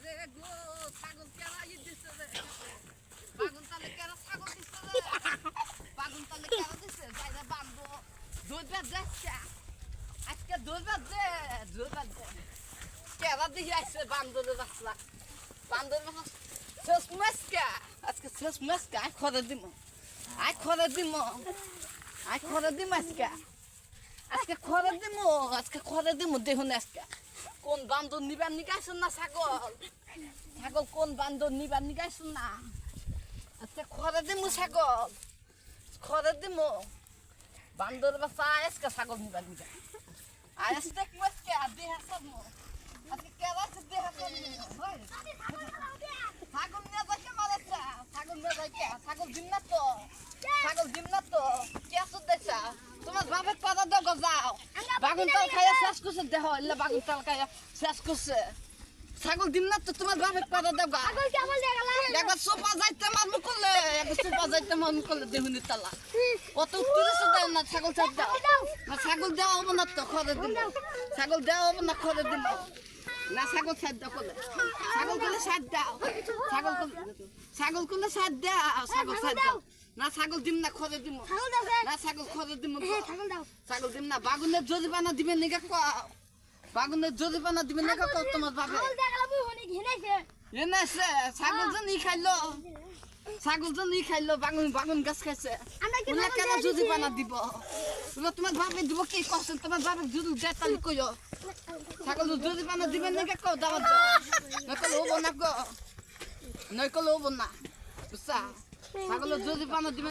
রে গো ছাগল কেরা দিছে রে বাগুন তালে কেরা ছাগল দিছে রে বাগুন তালে কেরা দিছে যাইরা বান্ধব দুধ যাচ্ছে আজকে দুধ দে কেরা দিয়ে আসছে বান্ধবের রাস্তা বান্ধবের শেষ মাসকা আজকে শেষ মাসকা আই খরে দিম আজকে খরে দিম দেখুন আজকে কোন বান্ধব নিবার নিগাইছেন না ছাগল ছাগল কোন বান্ধব নিবার নিগাইছেন না আজকে খরে দিমু ছাগল খরে দিমু বান্ধব বাচ্চা আজকে ছাগল নিবার নিগাই আজকে মাসকে দেহ সব আজকে কেরা দেহ সব ছাগল নিয়ে যাইকে মারাচ্ছা ছাগল নিয়ে যাইকে ছাগল দিন না তো কে সুদেছা তোমার বাপের পাতা দাও যাও বাগুন তাল খাইয়া শেষ করছে দেহ ইল্লা বাগুন তাল খাইয়া শেষ করছে ছাগল দিন না তো তোমার বাপের পাতা দাও গা একবার সোপা যাইতে মানু করলে দেহুনি তালা কত উত্তরে দেয় না ছাগল ছাড় দাও না ছাগল দেওয়া হবো না তো খরে দিন ছাগল দেওয়া হবো না খরে দিন না ছাগল ছাড় দাও করলে ছাগল করলে ছাড় দাও ছাগল করলে ছাড় দাও ছাগল ছাড় দাও না ছাগল দিম না খরে দিম না ছাগল খরে দিম ছাগল দিম না বাগুনের জরিমানা দিবেন নিগা কও বাগুনের জরিমানা দিবেন নিগা কও তোমার বাবা এনেছে ছাগল জন ই খাইলো বাগুন গাছ খাইছে ওলা কেন জরিমানা দিব ওলা তোমার বাপে দিব কি কষ্ট তোমার বাপে জুরু দেতালি কইও ছাগল জরিমানা দিবেন নিগা কও দাওয়াত নকল হবো না গো নকল হবো না বুঝছা ছাগল জরিমানা দিবেন